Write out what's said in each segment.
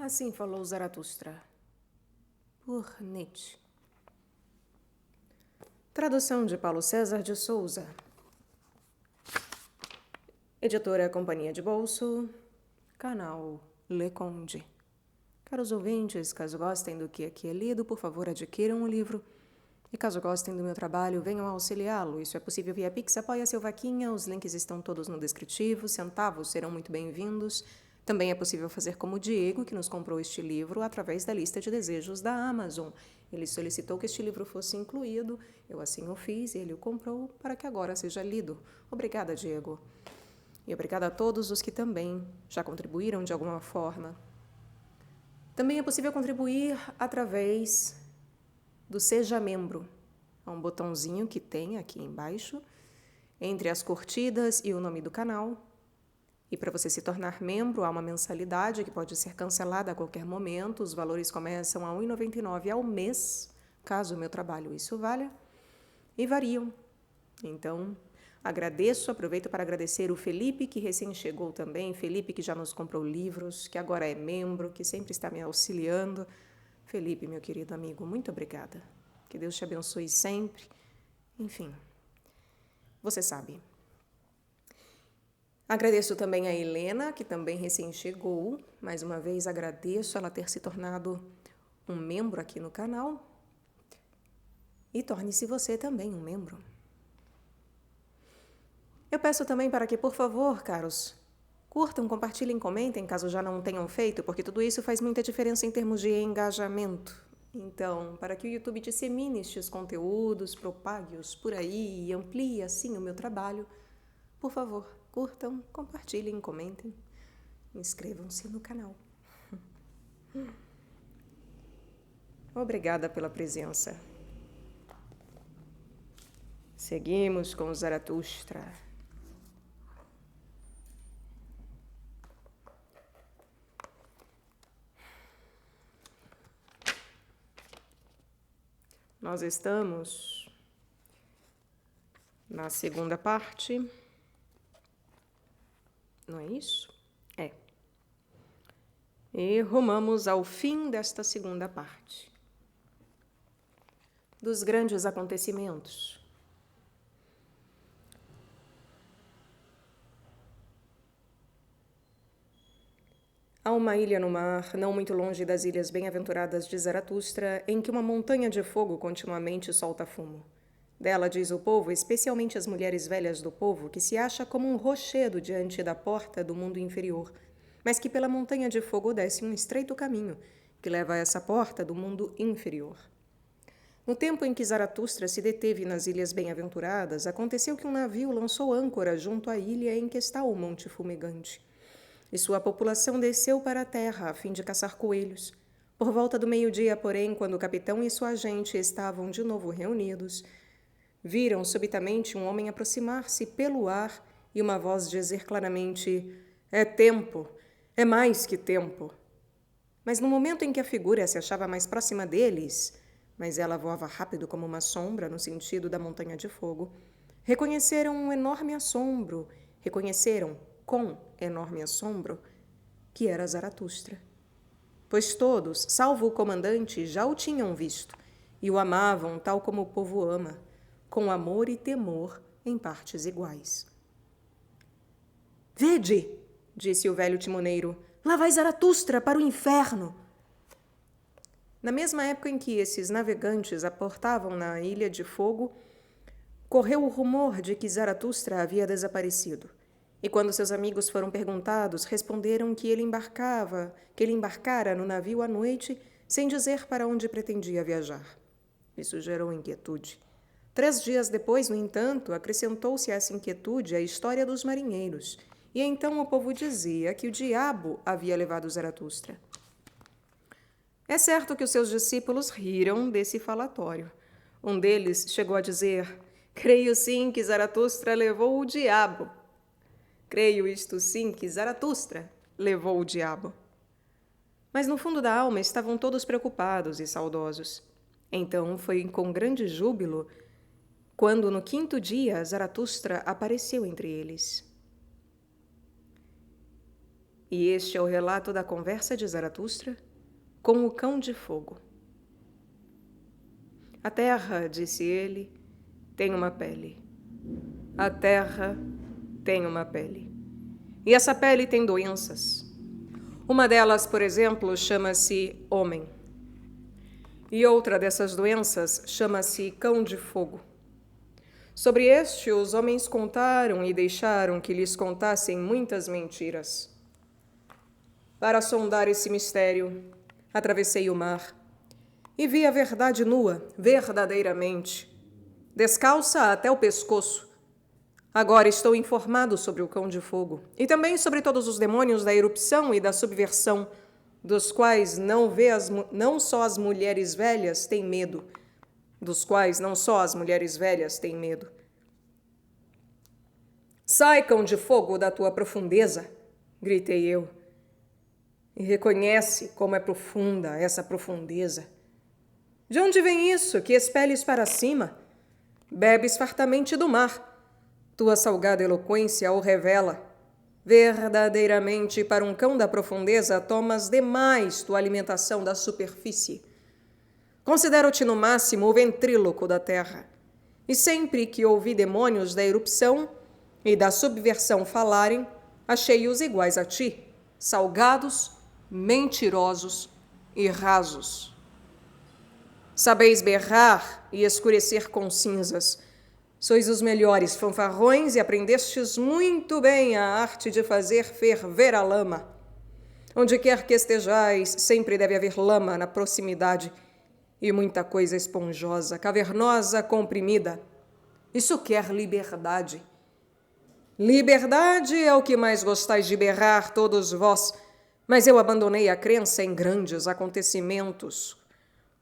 Assim falou Zaratustra, por Nietzsche. Tradução de Paulo César de Souza. Editora Companhia de Bolso, canal Le Conde. Caros ouvintes, caso gostem do que aqui é lido, por favor adquiram o livro. E caso gostem do meu trabalho, venham auxiliá-lo. Isso é possível via Pix, Apoia-se ou Vaquinha. Os links estão todos no descritivo. Centavos serão muito bem-vindos. Também é possível fazer como o Diego, que nos comprou este livro através da lista de desejos da Amazon. Ele solicitou que este livro fosse incluído, eu assim o fiz e ele o comprou para que agora seja lido. Obrigada, Diego. E obrigada a todos os que também já contribuíram de alguma forma. Também é possível contribuir através do Seja Membro. Há um botãozinho que tem aqui embaixo, entre as curtidas e o nome do canal. E para você se tornar membro, há uma mensalidade que pode ser cancelada a qualquer momento. Os valores começam a R$ 1,99 ao mês, caso o meu trabalho isso valha, e variam. Então, aproveito para agradecer o Felipe, que recém chegou também, Felipe que já nos comprou livros, que agora é membro, que sempre está me auxiliando. Felipe, meu querido amigo, muito obrigada. Que Deus te abençoe sempre. Enfim, você sabe. Agradeço também a Helena, que também recém chegou. Mais uma vez agradeço ela ter se tornado um membro aqui no canal. E torne-se você também um membro. Eu peço também para que, por favor, caros, curtam, compartilhem, comentem, caso já não tenham feito, porque tudo isso faz muita diferença em termos de engajamento. Então, para que o YouTube dissemine estes conteúdos, propague-os por aí e amplie assim o meu trabalho, por favor, curtam, compartilhem, comentem, inscrevam-se no canal. Obrigada pela presença. Seguimos com Zaratustra. Nós estamos na segunda parte. Não é isso? É. E rumamos ao fim desta segunda parte. Dos grandes acontecimentos. Há uma ilha no mar, não muito longe das ilhas bem-aventuradas de Zaratustra, em que uma montanha de fogo continuamente solta fumo. Dela diz o povo, especialmente as mulheres velhas do povo, que se acha como um rochedo diante da porta do mundo inferior, mas que pela montanha de fogo desce um estreito caminho, que leva a essa porta do mundo inferior. No tempo em que Zaratustra se deteve nas Ilhas Bem-Aventuradas, aconteceu que um navio lançou âncora junto à ilha em que está o Monte Fumegante. E sua população desceu para a terra a fim de caçar coelhos. Por volta do meio-dia, porém, quando o capitão e sua gente estavam de novo reunidos, viram subitamente um homem aproximar-se pelo ar e uma voz dizer claramente: "É tempo, é mais que tempo." Mas no momento em que a figura se achava mais próxima deles, mas ela voava rápido como uma sombra no sentido da montanha de fogo, reconheceram com enorme assombro, que era Zaratustra. Pois todos, salvo o comandante, já o tinham visto e o amavam tal como o povo ama, com amor e temor em partes iguais. "Vede", disse o velho timoneiro, "lá vai Zaratustra para o inferno." Na mesma época em que esses navegantes aportavam na Ilha de Fogo, correu o rumor de que Zaratustra havia desaparecido. E quando seus amigos foram perguntados, responderam que ele embarcara no navio à noite, sem dizer para onde pretendia viajar. Isso gerou inquietude. 3 dias depois, no entanto, acrescentou-se a essa inquietude a história dos marinheiros, E então o povo dizia que o diabo havia levado Zaratustra. É certo que os seus discípulos riram desse falatório. Um deles chegou a dizer: creio sim que Zaratustra levou o diabo. Creio isto sim que Zaratustra levou o diabo. Mas no fundo da alma estavam todos preocupados e saudosos. Então foi com grande júbilo quando no 5º dia Zaratustra apareceu entre eles. E este é o relato da conversa de Zaratustra com o cão de fogo. A terra, disse ele, tem uma pele. A terra tem uma pele. E essa pele tem doenças. Uma delas, por exemplo, chama-se homem. E outra dessas doenças chama-se cão de fogo. Sobre este, os homens contaram e deixaram que lhes contassem muitas mentiras. Para sondar esse mistério, atravessei o mar e vi a verdade nua, verdadeiramente, descalça até o pescoço. Agora estou informado sobre o cão de fogo e também sobre todos os demônios da erupção e da subversão, dos quais não só as mulheres velhas têm medo, Sai, cão de fogo, da tua profundeza, gritei eu, e reconhece como é profunda essa profundeza. De onde vem isso que expeles para cima? Bebes fartamente do mar. Tua salgada eloquência o revela. Verdadeiramente, para um cão da profundeza, tomas demais tua alimentação da superfície. Considero-te no máximo o ventríloco da terra. E sempre que ouvi demônios da erupção e da subversão falarem, achei-os iguais a ti, salgados, mentirosos e rasos. Sabeis berrar e escurecer com cinzas. Sois os melhores fanfarrões e aprendestes muito bem a arte de fazer ferver a lama. Onde quer que estejais, sempre deve haver lama na proximidade e muita coisa esponjosa, cavernosa, comprimida. Isso quer liberdade. Liberdade é o que mais gostais de berrar, todos vós, mas eu abandonei a crença em grandes acontecimentos,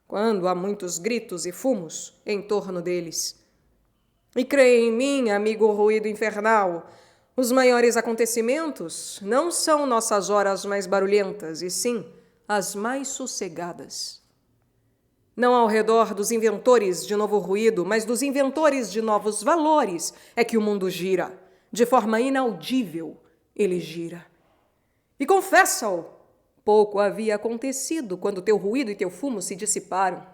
quando há muitos gritos e fumos em torno deles. E creia em mim, amigo ruído infernal, os maiores acontecimentos não são nossas horas mais barulhentas, e sim as mais sossegadas. Não ao redor dos inventores de novo ruído, mas dos inventores de novos valores é que o mundo gira. De forma inaudível, ele gira. E confessa-o, pouco havia acontecido quando teu ruído e teu fumo se dissiparam.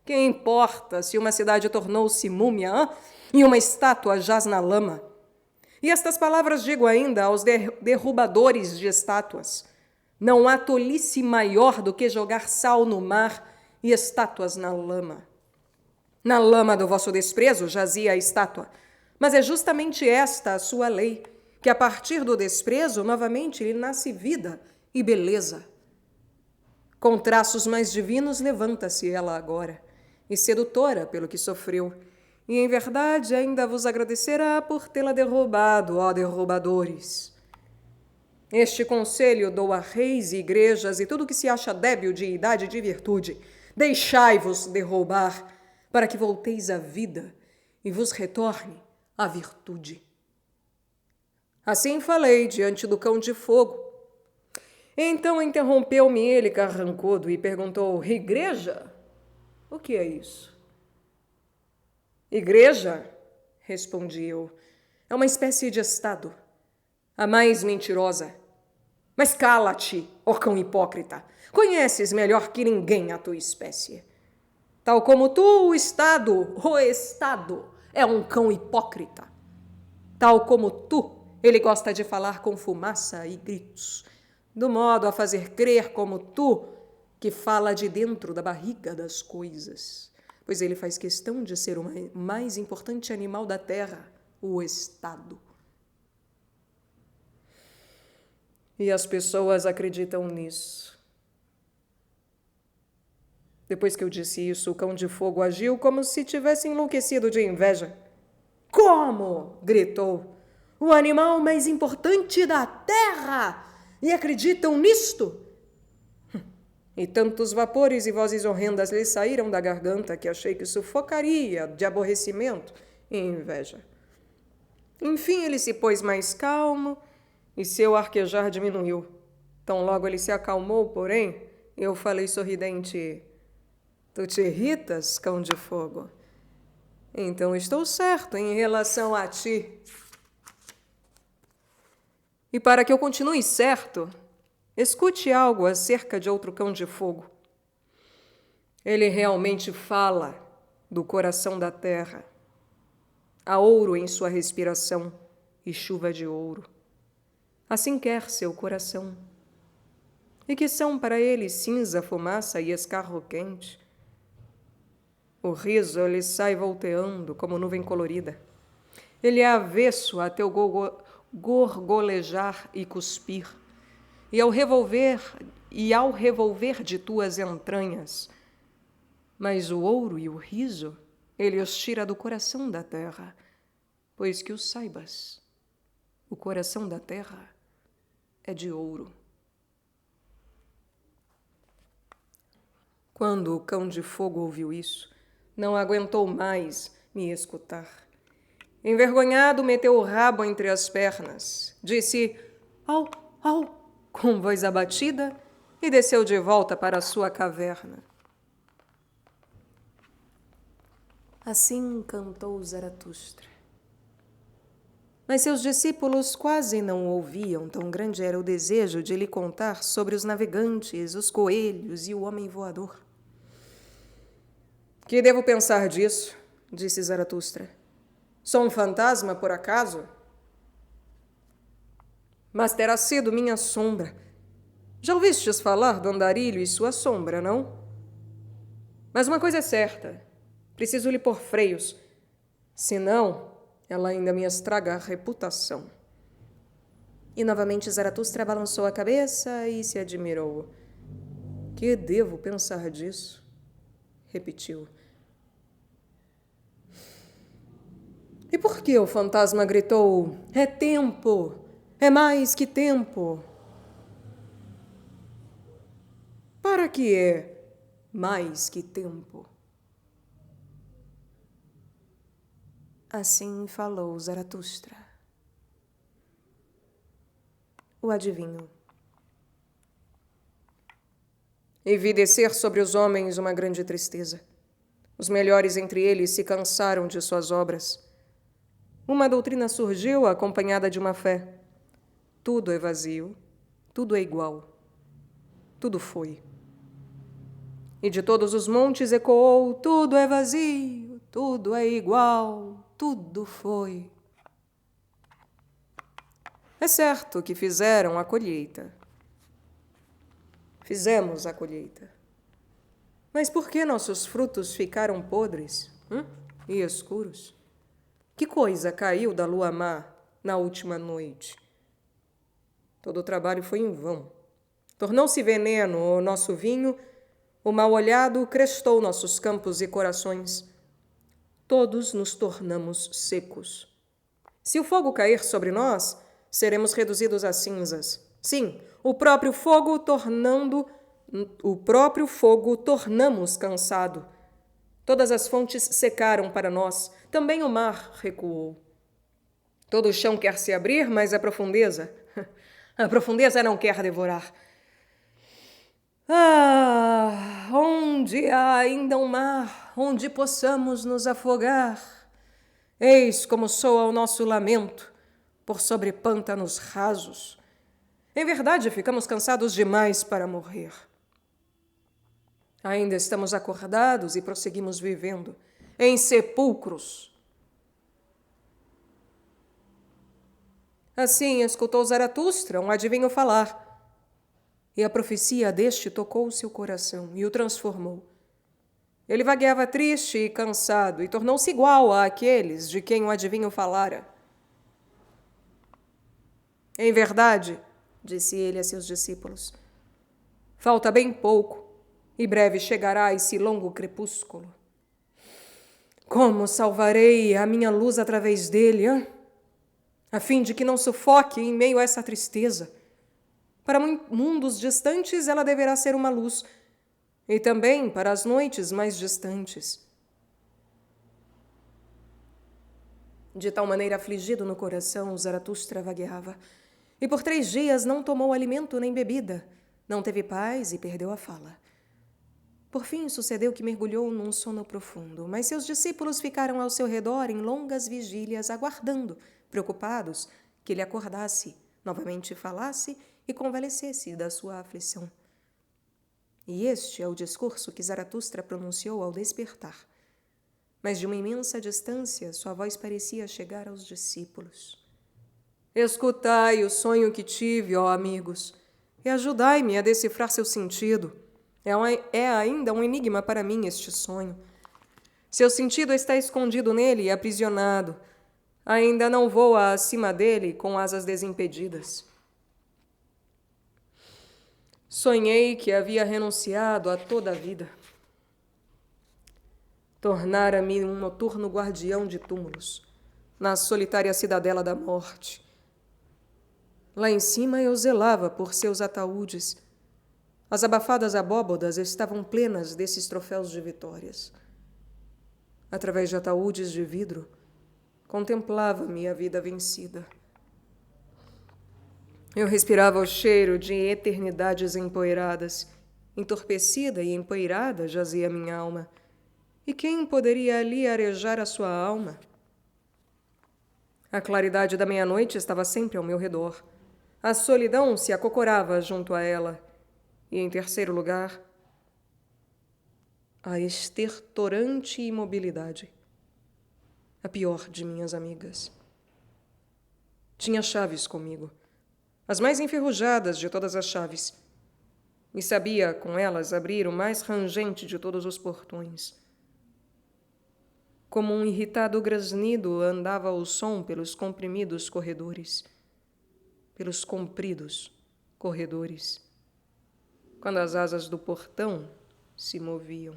Que importa se uma cidade tornou-se múmia, e uma estátua jaz na lama? E estas palavras digo ainda aos derrubadores de estátuas. Não há tolice maior do que jogar sal no mar e estátuas na lama. Na lama do vosso desprezo jazia a estátua, mas é justamente esta a sua lei, que a partir do desprezo novamente lhe nasce vida e beleza. Com traços mais divinos levanta-se ela agora, e sedutora pelo que sofreu, e em verdade ainda vos agradecerá por tê-la derrubado, ó derrubadores. Este conselho dou a reis e igrejas e tudo que se acha débil de idade e de virtude. Deixai-vos derrubar, para que volteis à vida e vos retorne a virtude. Assim falei diante do cão de fogo. Então interrompeu-me ele carrancudo e perguntou: igreja? O que é isso? Igreja, respondi eu, é uma espécie de estado, a mais mentirosa. Mas cala-te, ó cão hipócrita, conheces melhor que ninguém a tua espécie. Tal como tu, o Estado é um cão hipócrita. Tal como tu, ele gosta de falar com fumaça e gritos, do modo a fazer crer como tu, que fala de dentro da barriga das coisas, pois ele faz questão de ser o mais importante animal da terra, o Estado. E as pessoas acreditam nisso. Depois que eu disse isso, o cão de fogo agiu como se tivesse enlouquecido de inveja. Como? Gritou. o animal mais importante da terra! E acreditam nisto? E tantos vapores e vozes horrendas lhe saíram da garganta que achei que sufocaria de aborrecimento e inveja. Enfim, ele se pôs mais calmo e seu arquejar diminuiu. Tão logo ele se acalmou, porém, eu falei sorridente: tu te irritas, cão de fogo? Então estou certo em relação a ti. E para que eu continue certo, escute algo acerca de outro cão de fogo. Ele realmente fala do coração da terra. Há ouro em sua respiração e chuva de ouro. Assim quer seu coração. E que são para ele cinza, fumaça e escarro quente. O riso lhe sai volteando como nuvem colorida. Ele é avesso a teu gorgolejar e cuspir. E ao revolver de tuas entranhas. Mas o ouro e o riso ele os tira do coração da terra, pois que o saibas, o coração da terra é de ouro. Quando o cão de fogo ouviu isso, não aguentou mais me escutar. Envergonhado, meteu o rabo entre as pernas, disse au, au, com voz abatida e desceu de volta para a sua caverna. Assim cantou Zaratustra. Mas seus discípulos quase não o ouviam, tão grande era o desejo de lhe contar sobre os navegantes, os coelhos e o homem voador. Que devo pensar disso? Disse Zaratustra. Sou um fantasma, por acaso? Mas terá sido minha sombra. Já ouvistes falar do andarilho e sua sombra, não? Mas uma coisa é certa. Preciso lhe pôr freios. Senão, ela ainda me estraga a reputação. E novamente Zaratustra balançou a cabeça e se admirou. Que devo pensar disso? Repetiu. E por que o fantasma gritou? É tempo! É mais que tempo! Para que é mais que tempo? Assim falou Zaratustra. O adivinho. E vi descer sobre os homens uma grande tristeza. Os melhores entre eles se cansaram de suas obras. Uma doutrina surgiu acompanhada de uma fé. Tudo é vazio, tudo é igual. Tudo foi. E de todos os montes ecoou: tudo é vazio, tudo é igual, tudo foi. É certo que fizeram a colheita. Fizemos a colheita. Mas por que nossos frutos ficaram podres e escuros? Que coisa caiu da lua má na última noite? Todo o trabalho foi em vão. Tornou-se veneno o nosso vinho, o mal-olhado crestou nossos campos e corações. Todos nos tornamos secos. Se o fogo cair sobre nós, seremos reduzidos a cinzas. Sim, o próprio fogo tornamos cansado. Todas as fontes secaram para nós, também o mar recuou. Todo o chão quer se abrir, mas a profundeza não quer devorar. Ah, onde há ainda um mar, onde possamos nos afogar? Eis como soa o nosso lamento por sobre pântanos rasos. Em verdade, ficamos cansados demais para morrer. Ainda estamos acordados e prosseguimos vivendo em sepulcros. Assim escutou Zaratustra, um adivinho, falar. E a profecia deste tocou seu coração e o transformou. Ele vagueava triste e cansado e tornou-se igual àqueles de quem o adivinho falara. Em verdade, disse ele a seus discípulos, falta bem pouco e breve chegará esse longo crepúsculo. Como salvarei a minha luz através dele, hein? a fim de que não sufoque em meio a essa tristeza. Para mundos distantes, ela deverá ser uma luz, e também para as noites mais distantes. De tal maneira afligido no coração, Zaratustra vagueava, e por 3 dias não tomou alimento nem bebida, não teve paz e perdeu a fala. Por fim, sucedeu que mergulhou num sono profundo, mas seus discípulos ficaram ao seu redor em longas vigílias, aguardando, preocupados, que ele acordasse, novamente falasse e convalescesse da sua aflição. E este é o discurso que Zaratustra pronunciou ao despertar. Mas de uma imensa distância, sua voz parecia chegar aos discípulos. Escutai o sonho que tive, ó amigos, e ajudai-me a decifrar seu sentido. É ainda um enigma para mim este sonho. Seu sentido está escondido nele e aprisionado. Ainda não voa acima dele com asas desimpedidas. Sonhei que havia renunciado a toda a vida. Tornara-me um noturno guardião de túmulos, na solitária cidadela da morte. Lá em cima eu zelava por seus ataúdes. As abafadas abóbodas estavam plenas desses troféus de vitórias. Através de ataúdes de vidro, contemplava-me a vida vencida. Eu respirava o cheiro de eternidades empoeiradas. Entorpecida e empoeirada jazia minha alma. E quem poderia ali arejar a sua alma? A claridade da meia-noite estava sempre ao meu redor. A solidão se acocorava junto a ela. E, em terceiro lugar, a estertorante imobilidade. A pior de minhas amigas. Tinha chaves comigo. As mais enferrujadas de todas as chaves. E sabia, com elas, abrir o mais rangente de todos os portões. Como um irritado grasnido andava o som pelos comprimidos corredores. Pelos compridos corredores. Quando as asas do portão se moviam.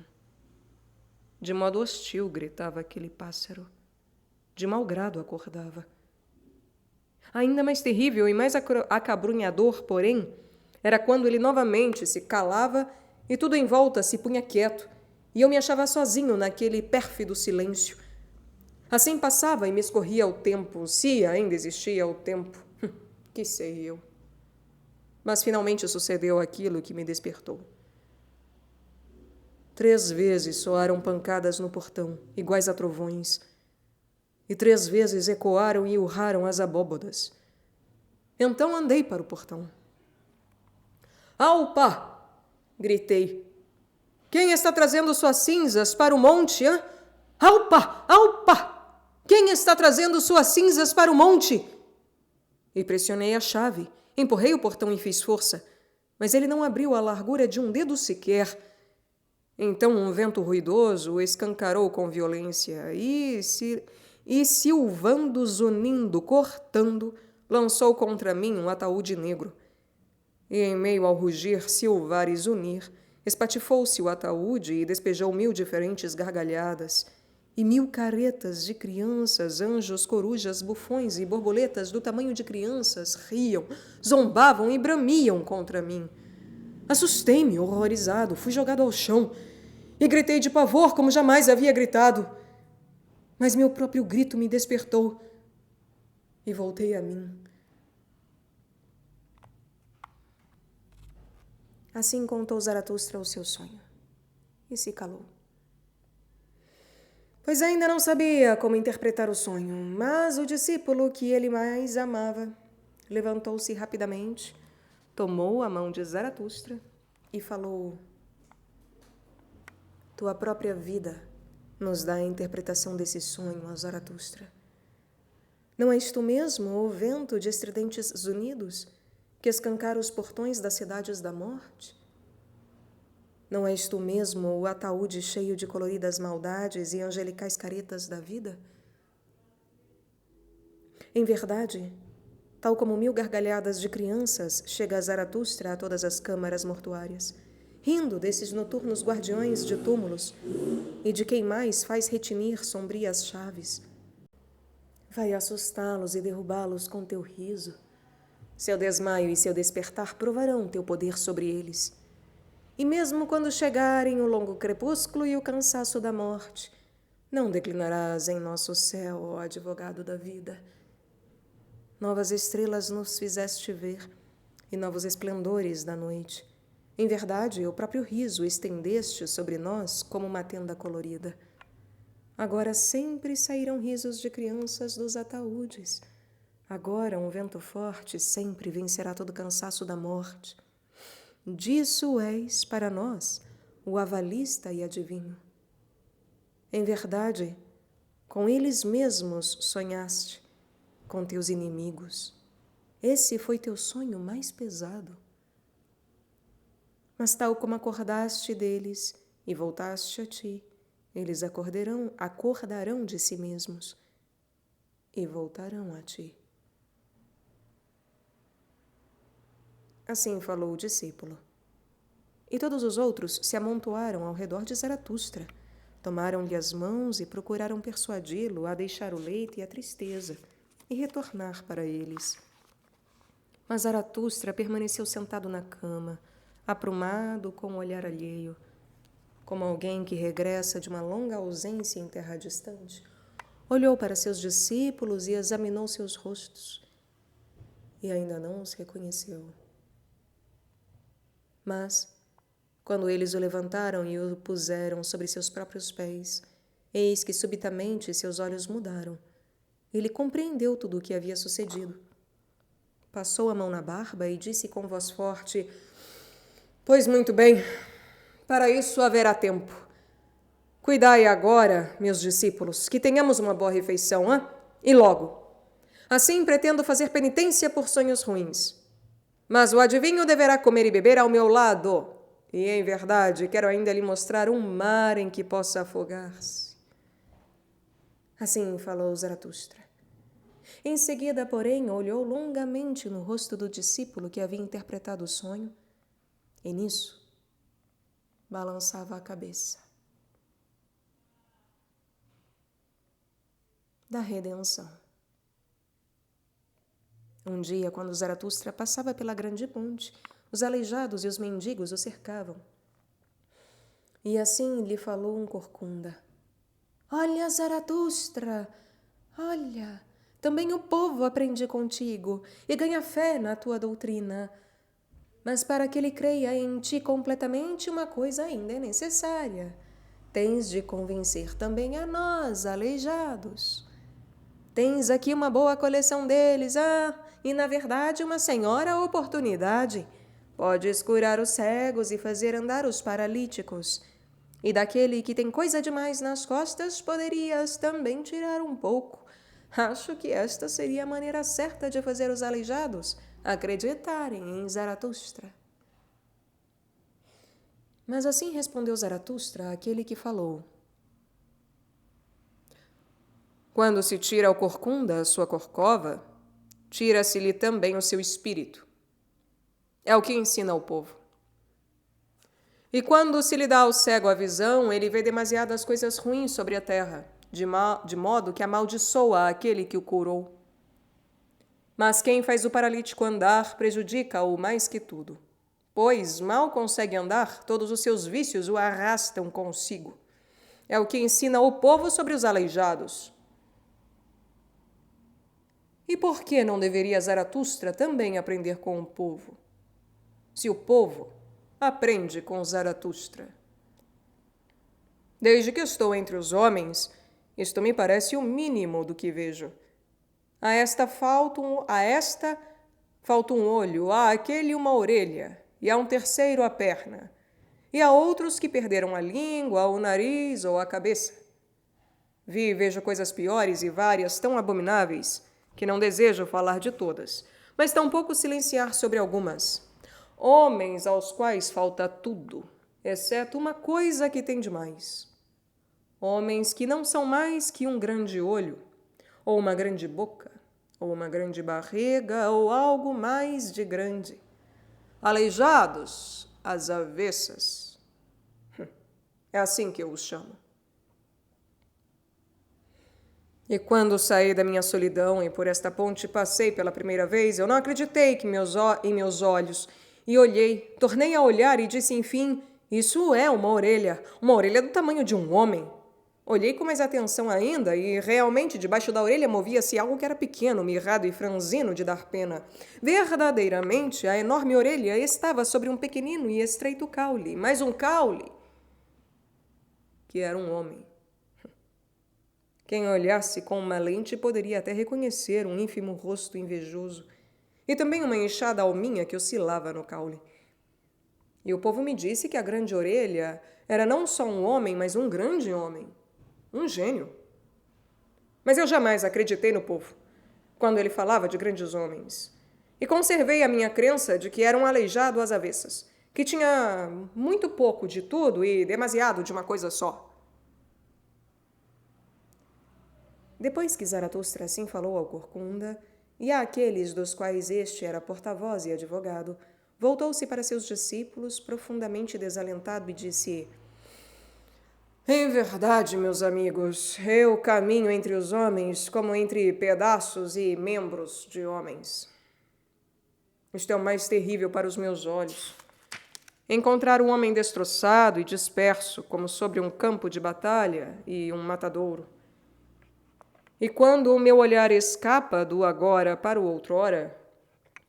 De modo hostil gritava aquele pássaro. De mau grado acordava. Ainda mais terrível e mais acabrunhador, porém, era quando ele novamente se calava e tudo em volta se punha quieto, e eu me achava sozinho naquele pérfido silêncio. Assim passava e me escorria o tempo, se ainda existia o tempo. Que sei eu. Mas finalmente sucedeu aquilo que me despertou. 3 vezes soaram pancadas no portão, iguais a trovões. E 3 vezes ecoaram e urraram as abóbodas. Então andei para o portão. Alpa! Gritei. Quem está trazendo suas cinzas para o monte, hã? Alpa! Alpa! Quem está trazendo suas cinzas para o monte? E pressionei a chave, empurrei o portão e fiz força, mas ele não abriu a largura de um dedo sequer. Então um vento ruidoso o escancarou com violência e silvando, zunindo, cortando, lançou contra mim um ataúde negro. E em meio ao rugir, silvar e zunir, espatifou-se o ataúde e despejou 1000 diferentes gargalhadas, e 1000 caretas de crianças, anjos, corujas, bufões e borboletas do tamanho de crianças riam, zombavam e bramiam contra mim. Assustei-me, horrorizado, fui jogado ao chão e gritei de pavor como jamais havia gritado. Mas meu próprio grito me despertou e voltei a mim. Assim contou Zaratustra o seu sonho e se calou. Pois ainda não sabia como interpretar o sonho, mas o discípulo que ele mais amava levantou-se rapidamente, tomou a mão de Zaratustra e falou: Tua própria vida nos dá a interpretação desse sonho, ó Zaratustra. Não és tu mesmo o vento de estridentes zunidos que escancara os portões das cidades da morte? Não és tu mesmo o ataúde cheio de coloridas maldades e angelicais caretas da vida? Em verdade, tal como 1000 gargalhadas de crianças, chega Zaratustra a todas as câmaras mortuárias, rindo desses noturnos guardiões de túmulos e de quem mais faz retinir sombrias chaves. Vai assustá-los e derrubá-los com teu riso. Seu desmaio e seu despertar provarão teu poder sobre eles. E mesmo quando chegarem o longo crepúsculo e o cansaço da morte, não declinarás em nosso céu, ó advogado da vida. Novas estrelas nos fizeste ver, e novos esplendores da noite. Em verdade, o próprio riso estendeste sobre nós como uma tenda colorida. Agora sempre sairão risos de crianças dos ataúdes. Agora um vento forte sempre vencerá todo o cansaço da morte. Disso és, para nós, o avalista e adivinho. Em verdade, com eles mesmos sonhaste, com teus inimigos. Esse foi teu sonho mais pesado. Mas tal como acordaste deles e voltaste a ti, eles acordarão de si mesmos e voltarão a ti. Assim falou o discípulo. E todos os outros se amontoaram ao redor de Zaratustra, tomaram-lhe as mãos e procuraram persuadi-lo a deixar o leito e a tristeza e retornar para eles. Mas Zaratustra permaneceu sentado na cama, aprumado com o olhar alheio, como alguém que regressa de uma longa ausência em terra distante. Olhou para seus discípulos e examinou seus rostos, e ainda não os reconheceu. Mas, quando eles o levantaram e o puseram sobre seus próprios pés, eis que subitamente seus olhos mudaram. Ele compreendeu tudo o que havia sucedido. Passou a mão na barba e disse com voz forte: Pois muito bem, para isso haverá tempo. Cuidai agora, meus discípulos, que tenhamos uma boa refeição, e logo. Assim pretendo fazer penitência por sonhos ruins. Mas o adivinho deverá comer e beber ao meu lado. E, em verdade, quero ainda lhe mostrar um mar em que possa afogar-se. Assim falou Zaratustra. Em seguida, porém, olhou longamente no rosto do discípulo que havia interpretado o sonho, e nisso balançava a cabeça. Da redenção. Um dia, quando Zaratustra passava pela grande ponte, os aleijados e os mendigos o cercavam. E assim lhe falou um corcunda. Olha, Zaratustra, olha, também o povo aprende contigo e ganha fé na tua doutrina. Mas para que ele creia em ti completamente, uma coisa ainda é necessária. Tens de convencer também a nós, aleijados. Tens aqui uma boa coleção deles, e na verdade uma senhora oportunidade. Podes curar os cegos e fazer andar os paralíticos. E daquele que tem coisa demais nas costas, poderias também tirar um pouco. Acho que esta seria a maneira certa de fazer os aleijados acreditarem em Zaratustra. Mas assim respondeu Zaratustra àquele que falou. Quando se tira ao corcunda a sua corcova, tira-se-lhe também o seu espírito. É o que ensina ao povo. E quando se lhe dá ao cego a visão, ele vê demasiadas coisas ruins sobre a terra, de modo que amaldiçoa aquele que o curou. Mas quem faz o paralítico andar prejudica-o mais que tudo, pois mal consegue andar, todos os seus vícios o arrastam consigo. É o que ensina o povo sobre os aleijados. E por que não deveria Zaratustra também aprender com o povo? Se o povo aprende com Zaratustra. Desde que estou entre os homens, isto me parece o mínimo do que vejo. A esta falta um olho, a aquele uma orelha, e a um terceiro a perna, e a outros que perderam a língua, o nariz ou a cabeça. Vi e vejo coisas piores e várias tão abomináveis que não desejo falar de todas, mas tampouco silenciar sobre algumas. Homens aos quais falta tudo, exceto uma coisa que tem demais. Homens que não são mais que um grande olho, ou uma grande boca, ou uma grande barriga, ou algo mais de grande. Aleijados às avessas. É assim que eu os chamo. E quando saí da minha solidão e por esta ponte passei pela primeira vez, eu não acreditei em meus olhos. E olhei, tornei a olhar e disse, enfim, isso é uma orelha do tamanho de um homem. Olhei com mais atenção ainda e realmente debaixo da orelha movia-se algo que era pequeno, mirrado e franzino de dar pena. Verdadeiramente, a enorme orelha estava sobre um pequenino e estreito caule, mas um caule que era um homem. Quem olhasse com uma lente poderia até reconhecer um ínfimo rosto invejoso e também uma enxada alminha que oscilava no caule. E o povo me disse que a grande orelha era não só um homem, mas um grande homem, um gênio. Mas eu jamais acreditei no povo quando ele falava de grandes homens e conservei a minha crença de que era um aleijado às avessas, que tinha muito pouco de tudo e demasiado de uma coisa só. Depois que Zaratustra assim falou ao Corcunda, e àqueles dos quais este era porta-voz e advogado, voltou-se para seus discípulos, profundamente desalentado, e disse: Em verdade, meus amigos, eu caminho entre os homens como entre pedaços e membros de homens. Isto é o mais terrível para os meus olhos. Encontrar um homem destroçado e disperso, como sobre um campo de batalha e um matadouro. E quando o meu olhar escapa do agora para o outrora,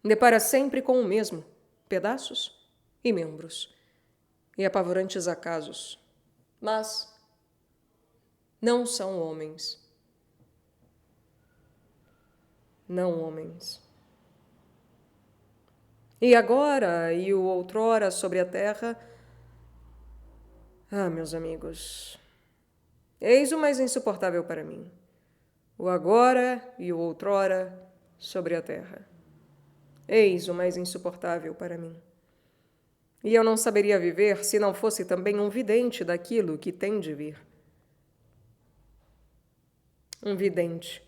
depara sempre com o mesmo, pedaços e membros, e apavorantes acasos. Mas não são homens. Não homens. E agora e o outrora sobre a terra, meus amigos, eis o mais insuportável para mim. O agora e o outrora sobre a terra. Eis o mais insuportável para mim. E eu não saberia viver se não fosse também um vidente daquilo que tem de vir. Um vidente,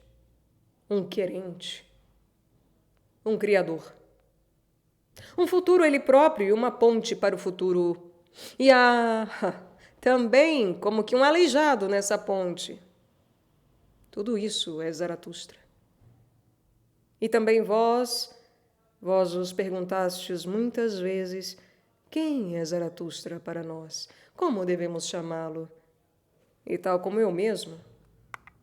um querente, um criador. Um futuro ele próprio e uma ponte para o futuro. E também como que um aleijado nessa ponte. Tudo isso é Zaratustra. E também vós os perguntastes muitas vezes, quem é Zaratustra para nós? Como devemos chamá-lo? E tal como eu mesmo,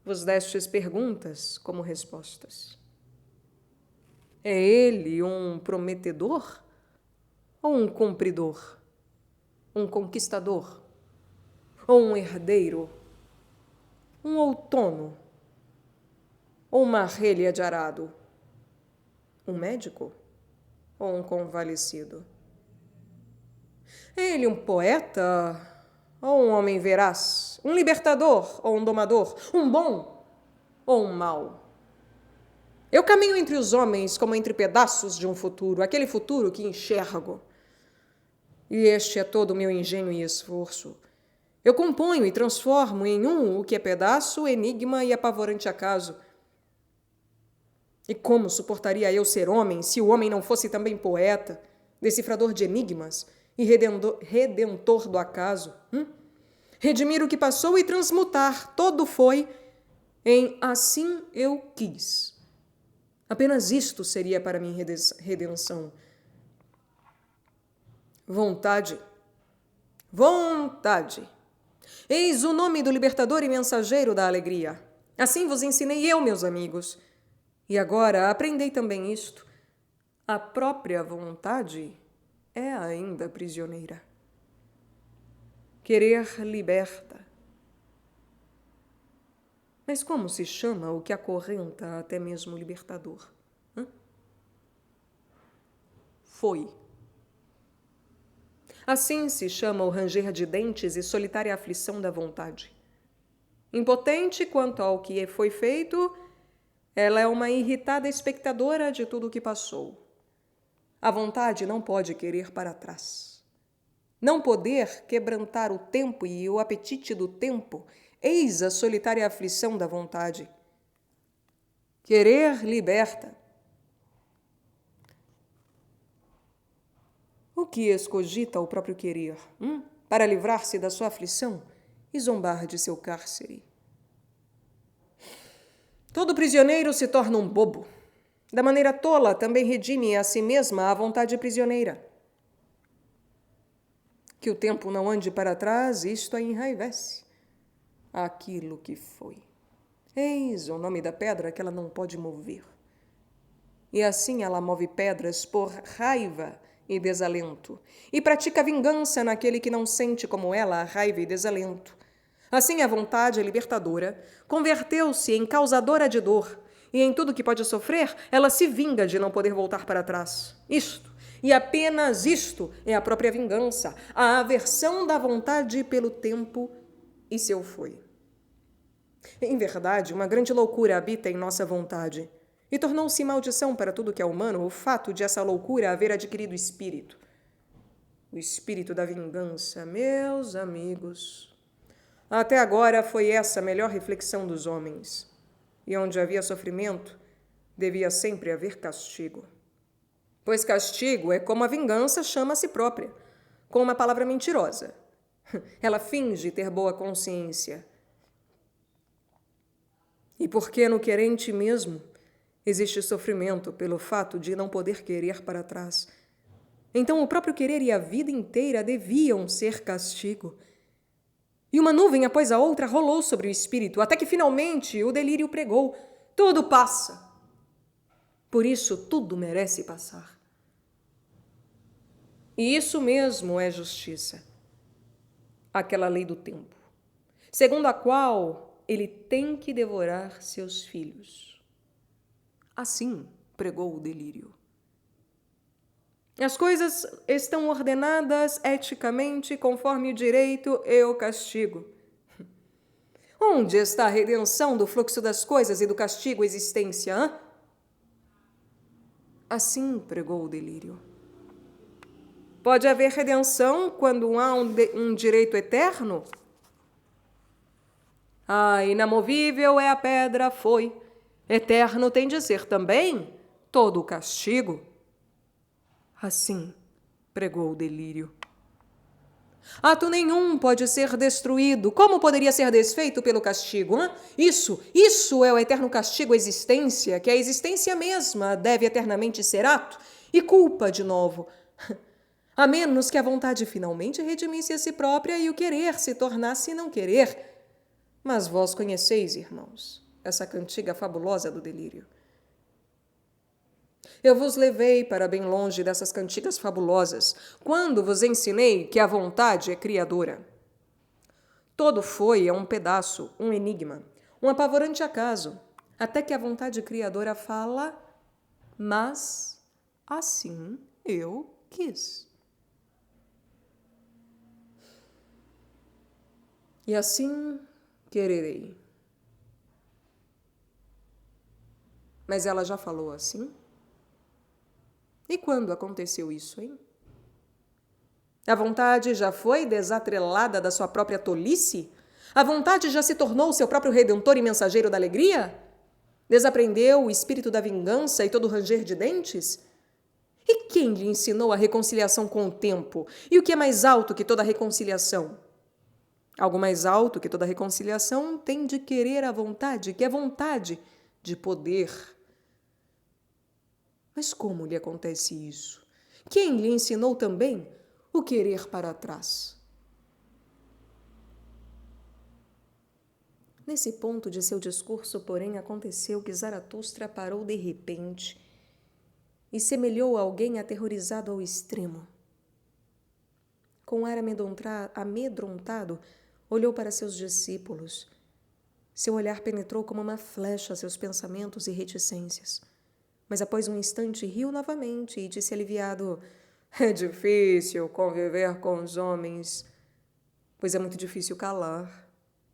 vos destes perguntas como respostas. É ele um prometedor ou um cumpridor? Um conquistador? Ou um herdeiro? Um outono? Ou uma relha de arado? Um médico? Ou um convalescido? É ele um poeta? Ou um homem veraz? Um libertador? Ou um domador? Um bom? Ou um mau? Eu caminho entre os homens como entre pedaços de um futuro, aquele futuro que enxergo. E este é todo o meu engenho e esforço. Eu componho e transformo em um o que é pedaço, enigma e apavorante acaso. E como suportaria eu ser homem se o homem não fosse também poeta, decifrador de enigmas e redentor do acaso? Redimir o que passou e transmutar todo foi em assim eu quis. Apenas isto seria para mim redenção. Vontade. Vontade. Eis o nome do libertador e mensageiro da alegria. Assim vos ensinei eu, meus amigos. E agora aprendei também isto. A própria vontade é ainda prisioneira. Querer liberta. Mas como se chama o que acorrenta até mesmo o libertador? Foi. Assim se chama o ranger de dentes e solitária aflição da vontade. Impotente quanto ao que foi feito, ela é uma irritada espectadora de tudo o que passou. A vontade não pode querer para trás. Não poder quebrantar o tempo e o apetite do tempo, eis a solitária aflição da vontade. Querer liberta. O que escogita o próprio querer, para livrar-se da sua aflição e zombar de seu cárcere? Todo prisioneiro se torna um bobo. Da maneira tola, também redime a si mesma a vontade prisioneira. Que o tempo não ande para trás, isto a enraivece. Aquilo que foi. Eis o nome da pedra que ela não pode mover. E assim ela move pedras por raiva e desalento, e pratica vingança naquele que não sente como ela a raiva e desalento. Assim a vontade libertadora converteu-se em causadora de dor, e em tudo que pode sofrer, ela se vinga de não poder voltar para trás. Isto, e apenas isto, é a própria vingança, a aversão da vontade pelo tempo e seu foi. Em verdade, uma grande loucura habita em nossa vontade, e tornou-se maldição para tudo que é humano o fato de essa loucura haver adquirido espírito. O espírito da vingança, meus amigos. Até agora foi essa a melhor reflexão dos homens. E onde havia sofrimento, devia sempre haver castigo. Pois castigo é como a vingança chama a si própria, com uma palavra mentirosa. Ela finge ter boa consciência. E porque no querente mesmo existe sofrimento pelo fato de não poder querer para trás. Então o próprio querer e a vida inteira deviam ser castigo. E uma nuvem após a outra rolou sobre o espírito, até que finalmente o delírio pregou. Tudo passa. Por isso tudo merece passar. E isso mesmo é justiça. Aquela lei do tempo, segundo a qual ele tem que devorar seus filhos. Assim pregou o delírio. As coisas estão ordenadas eticamente conforme o direito e o castigo. Onde está a redenção do fluxo das coisas e do castigo existência, hã? Assim pregou o delírio. Pode haver redenção quando há um direito eterno? Inamovível é a pedra, foi. Eterno tem de ser também todo o castigo. Assim pregou o delírio. Ato nenhum pode ser destruído. Como poderia ser desfeito pelo castigo? Isso é o eterno castigo à existência, que a existência mesma deve eternamente ser ato e culpa de novo. A menos que a vontade finalmente redimisse a si própria e o querer se tornasse não querer. Mas vós conheceis, irmãos, essa cantiga fabulosa do delírio. Eu vos levei para bem longe dessas cantigas fabulosas, quando vos ensinei que a vontade é criadora. Todo foi um pedaço, um enigma, um apavorante acaso, até que a vontade criadora fala, mas assim eu quis. E assim quererei. Mas ela já falou assim? E quando aconteceu isso, hein? A vontade já foi desatrelada da sua própria tolice? A vontade já se tornou seu próprio redentor e mensageiro da alegria? Desaprendeu o espírito da vingança e todo o ranger de dentes? E quem lhe ensinou a reconciliação com o tempo? E o que é mais alto que toda reconciliação? Algo mais alto que toda reconciliação tem de querer a vontade, que é vontade de poder. Mas como lhe acontece isso? Quem lhe ensinou também o querer para trás? Nesse ponto de seu discurso, porém, aconteceu que Zaratustra parou de repente e semelhou a alguém aterrorizado ao extremo. Com ar amedrontado, olhou para seus discípulos. Seu olhar penetrou como uma flecha seus pensamentos e reticências. Mas após um instante riu novamente e disse aliviado: é difícil conviver com os homens, pois é muito difícil calar,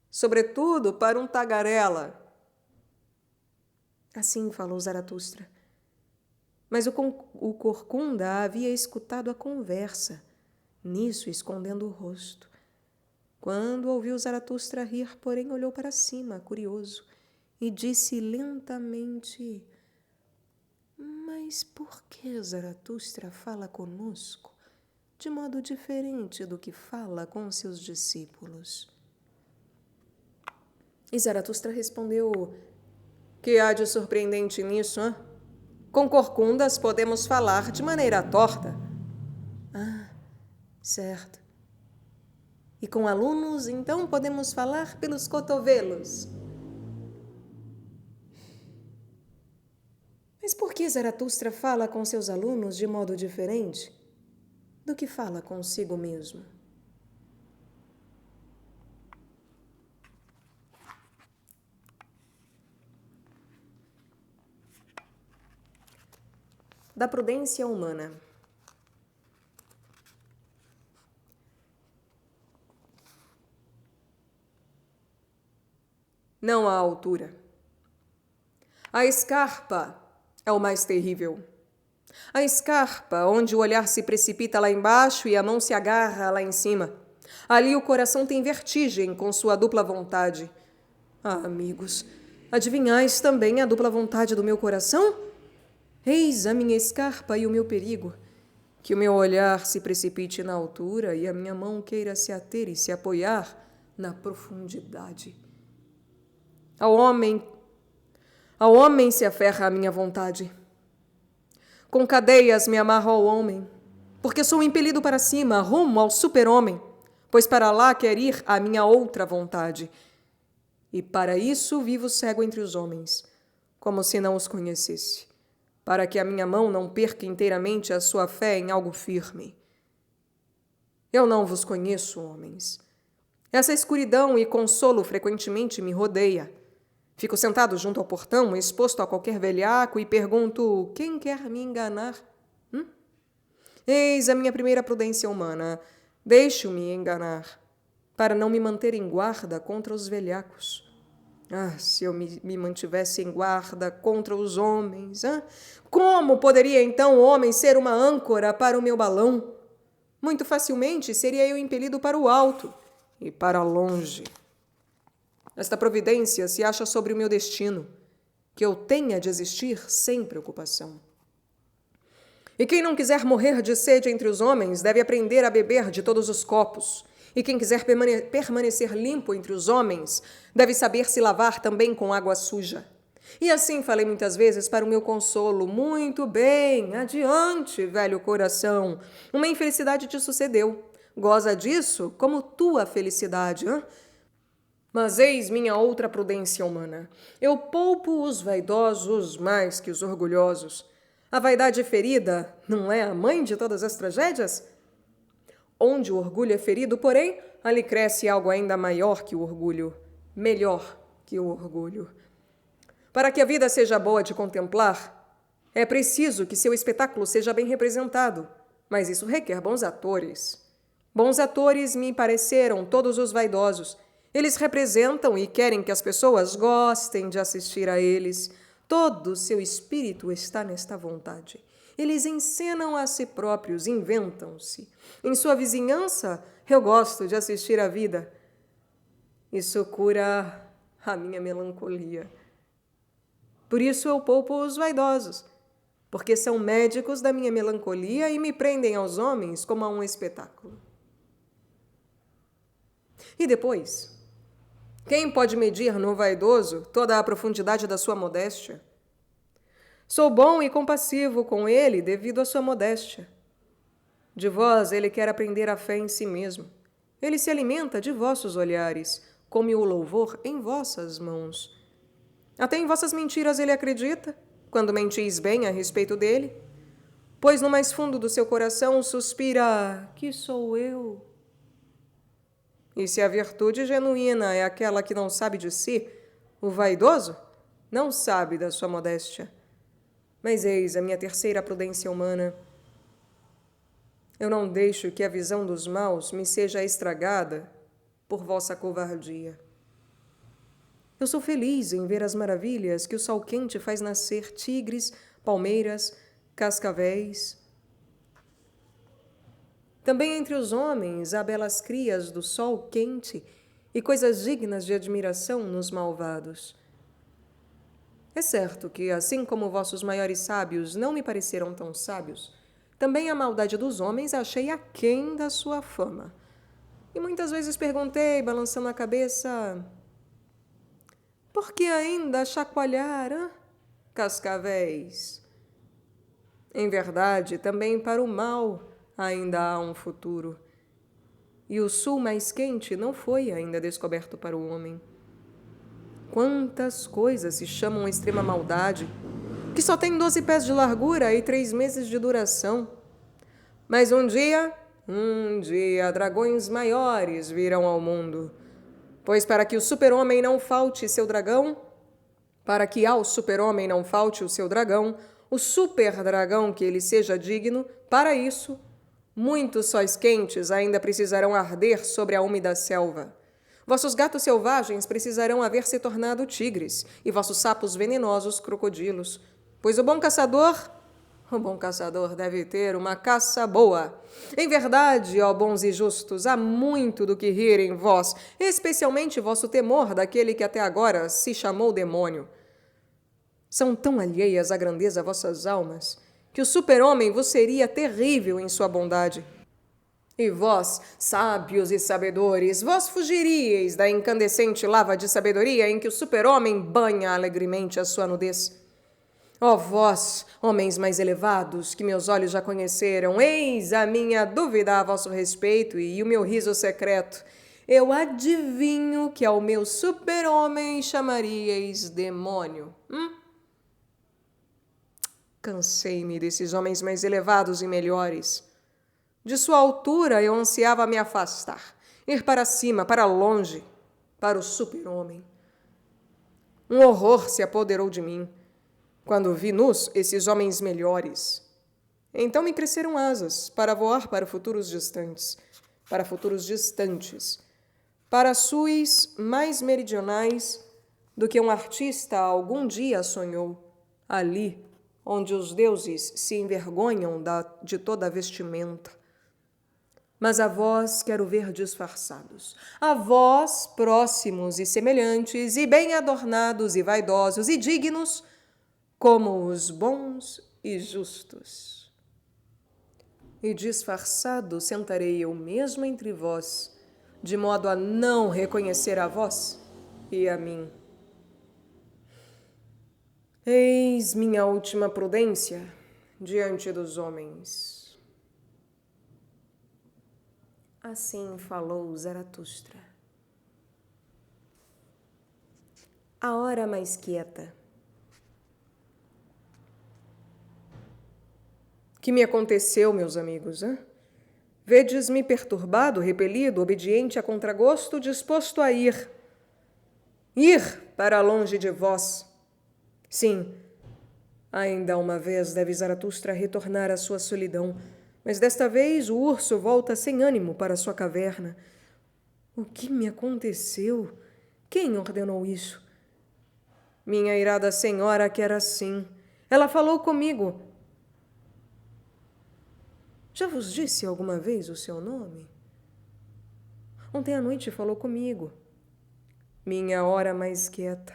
sobretudo para um tagarela. Assim falou Zaratustra. Mas o corcunda havia escutado a conversa, nisso escondendo o rosto. Quando ouviu Zaratustra rir, porém, olhou para cima, curioso, e disse lentamente: mas por que Zaratustra fala conosco de modo diferente do que fala com seus discípulos? E Zaratustra respondeu: Que há de surpreendente nisso, hã? Com corcundas podemos falar de maneira torta. Ah, certo. E com alunos, então, podemos falar pelos cotovelos. Mas por que Zaratustra fala com seus alunos de modo diferente do que fala consigo mesmo? Da prudência humana. Não há altura. A escarpa é o mais terrível. A escarpa, onde o olhar se precipita lá embaixo e a mão se agarra lá em cima. Ali o coração tem vertigem com sua dupla vontade. Ah, amigos, adivinhais também a dupla vontade do meu coração? Eis a minha escarpa e o meu perigo. Que o meu olhar se precipite na altura e a minha mão queira se ater e se apoiar na profundidade. Ao homem se aferra a minha vontade. Com cadeias me amarro ao homem, porque sou impelido para cima, rumo ao super-homem, pois para lá quer ir a minha outra vontade. E para isso vivo cego entre os homens, como se não os conhecesse, para que a minha mão não perca inteiramente a sua fé em algo firme. Eu não vos conheço, homens. Essa escuridão e consolo frequentemente me rodeia. Fico sentado junto ao portão, exposto a qualquer velhaco, e pergunto: quem quer me enganar? Eis a minha primeira prudência humana. Deixo-me enganar, para não me manter em guarda contra os velhacos. Ah, se eu me mantivesse em guarda contra os homens, como poderia então o homem ser uma âncora para o meu balão? Muito facilmente seria eu impelido para o alto e para longe. Esta providência se acha sobre o meu destino, que eu tenha de existir sem preocupação. E quem não quiser morrer de sede entre os homens deve aprender a beber de todos os copos. E quem quiser permanecer limpo entre os homens deve saber se lavar também com água suja. E assim falei muitas vezes para o meu consolo: muito bem, adiante, velho coração. Uma infelicidade te sucedeu. Goza disso como tua felicidade, Mas eis minha outra prudência humana. Eu poupo os vaidosos mais que os orgulhosos. A vaidade ferida não é a mãe de todas as tragédias? Onde o orgulho é ferido, porém, ali cresce algo ainda maior que o orgulho, melhor que o orgulho. Para que a vida seja boa de contemplar, é preciso que seu espetáculo seja bem representado, mas isso requer bons atores. Bons atores me pareceram todos os vaidosos. Eles representam e querem que as pessoas gostem de assistir a eles. Todo o seu espírito está nesta vontade. Eles encenam a si próprios, inventam-se. Em sua vizinhança, eu gosto de assistir à vida. Isso cura a minha melancolia. Por isso eu poupo os vaidosos, porque são médicos da minha melancolia e me prendem aos homens como a um espetáculo. E depois, quem pode medir no vaidoso toda a profundidade da sua modéstia? Sou bom e compassivo com ele devido à sua modéstia. De vós ele quer aprender a fé em si mesmo. Ele se alimenta de vossos olhares, come o louvor em vossas mãos. Até em vossas mentiras ele acredita, quando mentis bem a respeito dele. Pois no mais fundo do seu coração suspira: que sou eu? E se a virtude genuína é aquela que não sabe de si, o vaidoso não sabe da sua modéstia. Mas eis a minha terceira prudência humana. Eu não deixo que a visão dos maus me seja estragada por vossa covardia. Eu sou feliz em ver as maravilhas que o sol quente faz nascer: tigres, palmeiras, cascavéis. Também entre os homens há belas crias do sol quente e coisas dignas de admiração nos malvados. É certo que, assim como vossos maiores sábios não me pareceram tão sábios, também a maldade dos homens achei aquém da sua fama. E muitas vezes perguntei, balançando a cabeça: Por que ainda chacoalhar, cascavéis? Em verdade, também para o mal ainda há um futuro. E o sul mais quente não foi ainda descoberto para o homem. Quantas coisas se chamam extrema maldade, que só tem 12 pés de largura e 3 meses de duração. Mas um dia, dragões maiores virão ao mundo. Pois para que o super-homem não falte seu dragão, para que ao super-homem não falte o seu dragão, o super-dragão que ele seja digno, para isso, muitos sóis quentes ainda precisarão arder sobre a úmida selva. Vossos gatos selvagens precisarão haver se tornado tigres, e vossos sapos venenosos crocodilos. Pois o bom caçador deve ter uma caça boa. Em verdade, ó bons e justos, há muito do que rir em vós, especialmente vosso temor daquele que até agora se chamou demônio. São tão alheias à grandeza vossas almas, que o super-homem vos seria terrível em sua bondade. E vós, sábios e sabedores, vós fugiríeis da incandescente lava de sabedoria em que o super-homem banha alegremente a sua nudez. Ó vós, homens mais elevados, que meus olhos já conheceram, eis a minha dúvida a vosso respeito e o meu riso secreto. Eu adivinho que ao meu super-homem chamaríeis demônio. Cansei-me desses homens mais elevados e melhores. De sua altura eu ansiava me afastar, ir para cima, para longe, para o super-homem. Um horror se apoderou de mim quando vi nus esses homens melhores. Então me cresceram asas para voar para futuros distantes, para suis mais meridionais do que um artista algum dia sonhou, ali onde os deuses se envergonham de toda a vestimenta. Mas a vós quero ver disfarçados, a vós próximos e semelhantes, e bem adornados e vaidosos e dignos, como os bons e justos. E disfarçado sentarei eu mesmo entre vós, de modo a não reconhecer a vós e a mim. Eis minha última prudência diante dos homens. Assim falou Zaratustra. A hora mais quieta. Que me aconteceu, meus amigos? Vedes-me perturbado, repelido, obediente a contragosto, disposto a ir para longe de vós. Sim, ainda uma vez deve Zaratustra retornar à sua solidão, mas desta vez o urso volta sem ânimo para sua caverna. O que me aconteceu? Quem ordenou isso? Minha irada senhora quer assim. Ela falou comigo. Já vos disse alguma vez o seu nome? Ontem à noite falou comigo. Minha hora mais quieta.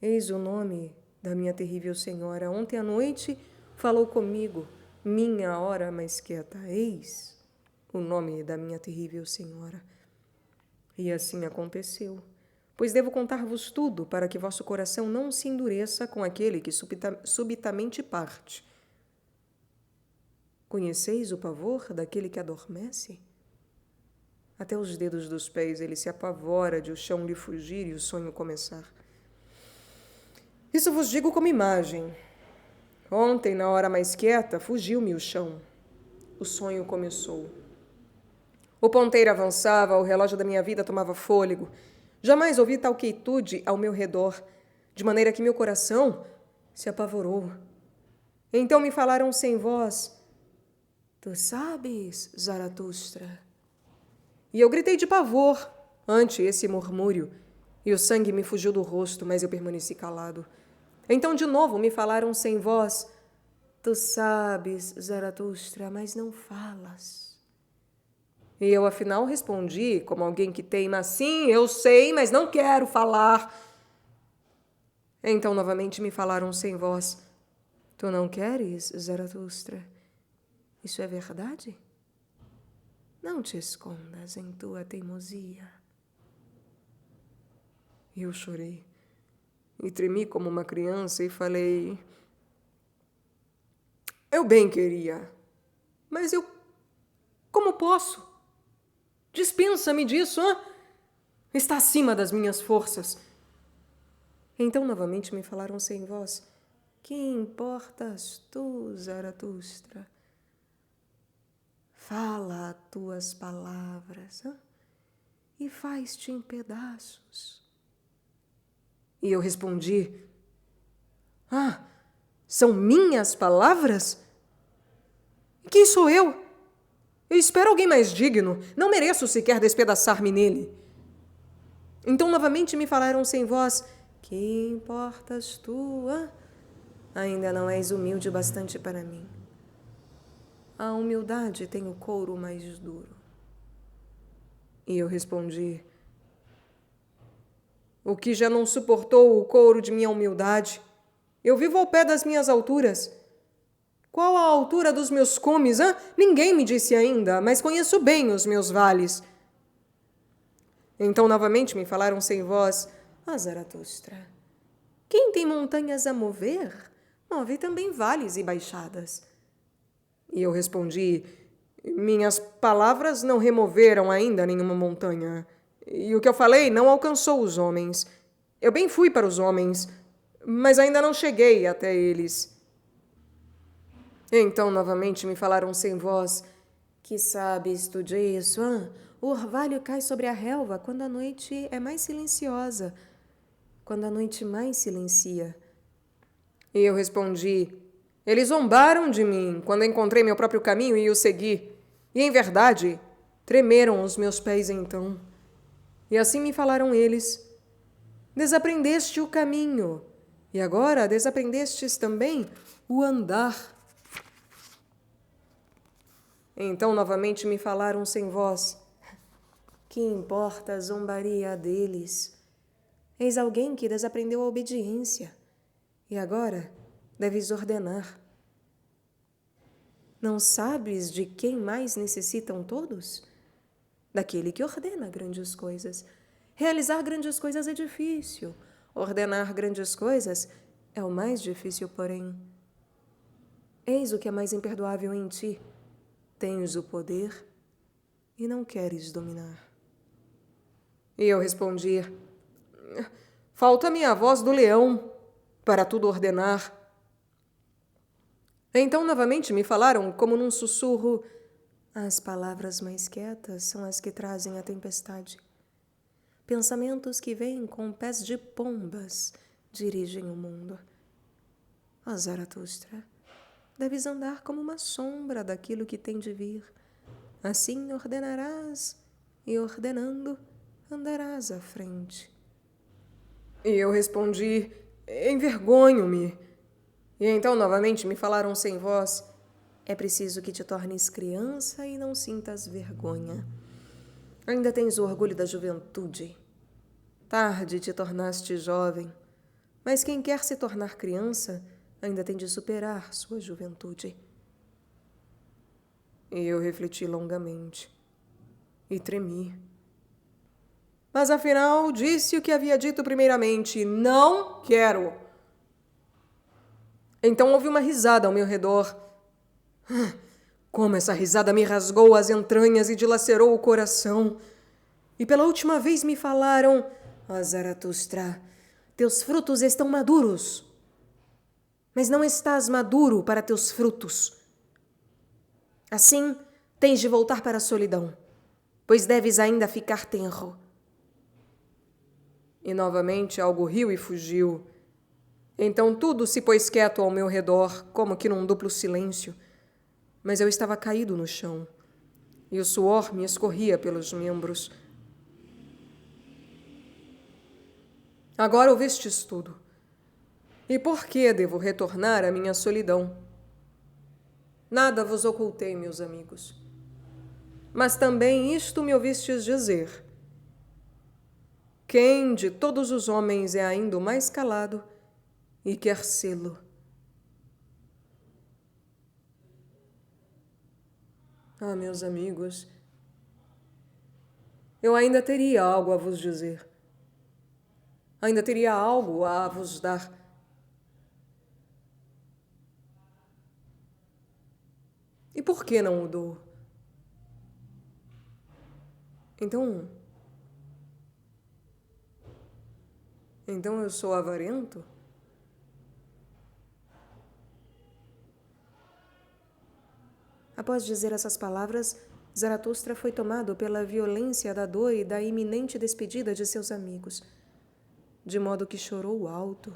Eis o nome da minha terrível senhora. Ontem à noite falou comigo. Minha hora mais quieta. Eis o nome da minha terrível senhora. E assim aconteceu. Pois devo contar-vos tudo para que vosso coração não se endureça com aquele que subitamente parte. Conheceis o pavor daquele que adormece? Até os dedos dos pés ele se apavora de o chão lhe fugir e o sonho começar. Isso vos digo como imagem. Ontem, na hora mais quieta, fugiu-me o chão. O sonho começou. O ponteiro avançava, o relógio da minha vida tomava fôlego. Jamais ouvi tal quietude ao meu redor, de maneira que meu coração se apavorou. Então me falaram sem voz. Tu sabes, Zaratustra? E eu gritei de pavor ante esse murmúrio, e o sangue me fugiu do rosto, mas eu permaneci calado. Então de novo me falaram sem voz. Tu sabes, Zaratustra, mas não falas. E eu afinal respondi, como alguém que teima, sim, eu sei, mas não quero falar. Então novamente me falaram sem voz. Tu não queres, Zaratustra? Isso é verdade? Não te escondas em tua teimosia. Eu chorei e tremi como uma criança e falei: eu bem queria, mas eu como posso? Dispensa-me disso, hã? Está acima das minhas forças. Então novamente me falaram sem voz: que importas tu, Zaratustra? Fala as tuas palavras, hã? E faz-te em pedaços. E eu respondi: ah, são minhas palavras? Quem sou eu? Eu espero alguém mais digno. Não mereço sequer despedaçar-me nele. Então novamente me falaram sem voz: que importas tu, hã? Ainda não és humilde o bastante para mim. A humildade tem o couro mais duro. E eu respondi: o que já não suportou o couro de minha humildade? Eu vivo ao pé das minhas alturas. Qual a altura dos meus cumes, hã? Ninguém me disse ainda, mas conheço bem os meus vales. Então novamente me falaram sem voz: ah, Zaratustra, quem tem montanhas a mover, move também vales e baixadas. E eu respondi: minhas palavras não removeram ainda nenhuma montanha. E o que eu falei não alcançou os homens. Eu bem fui para os homens, mas ainda não cheguei até eles. Então novamente me falaram sem voz: que sabes tu disso, hã? O orvalho cai sobre a relva quando a noite é mais silenciosa, quando a noite mais silencia. E eu respondi: eles zombaram de mim quando encontrei meu próprio caminho e o segui. E, em verdade, tremeram os meus pés então. E assim me falaram eles: desaprendeste o caminho, e agora desaprendestes também o andar. Então novamente me falaram sem voz: que importa a zombaria deles? Eis alguém que desaprendeu a obediência, e agora deves ordenar. Não sabes de quem mais necessitam todos? Daquele que ordena grandes coisas. Realizar grandes coisas é difícil. Ordenar grandes coisas é o mais difícil, porém. Eis o que é mais imperdoável em ti. Tens o poder e não queres dominar. E eu respondi: falta-me a voz do leão para tudo ordenar. Então novamente me falaram, como num sussurro: as palavras mais quietas são as que trazem a tempestade. Pensamentos que vêm com pés de pombas dirigem o mundo. Ó Zaratustra, deves andar como uma sombra daquilo que tem de vir. Assim ordenarás, e ordenando, andarás à frente. E eu respondi: envergonho-me. E então novamente me falaram sem voz: é preciso que te tornes criança e não sintas vergonha. Ainda tens o orgulho da juventude. Tarde te tornaste jovem, mas quem quer se tornar criança ainda tem de superar sua juventude. E eu refleti longamente e tremi. Mas afinal disse o que havia dito primeiramente: não quero. Então houve uma risada ao meu redor. Como essa risada me rasgou as entranhas e dilacerou o coração. E pela última vez me falaram: ó Zaratustra, teus frutos estão maduros, mas não estás maduro para teus frutos. Assim, tens de voltar para a solidão, pois deves ainda ficar tenro. E novamente algo riu e fugiu. Então tudo se pôs quieto ao meu redor, como que num duplo silêncio. Mas eu estava caído no chão, e o suor me escorria pelos membros. Agora ouvistes tudo. E por que devo retornar à minha solidão? Nada vos ocultei, meus amigos. Mas também isto me ouvistes dizer: quem de todos os homens é ainda o mais calado e quer sê-lo? Ah, meus amigos, eu ainda teria algo a vos dizer. Ainda teria algo a vos dar. E por que não o dou? Então eu sou avarento? Após dizer essas palavras, Zaratustra foi tomado pela violência da dor e da iminente despedida de seus amigos, de modo que chorou alto,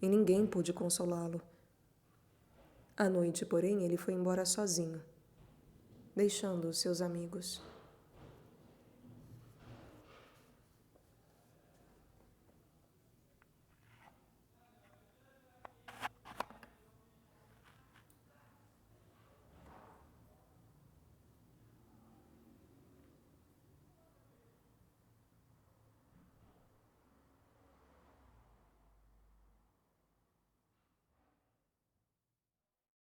e ninguém pôde consolá-lo. À noite, porém, ele foi embora sozinho, deixando os seus amigos.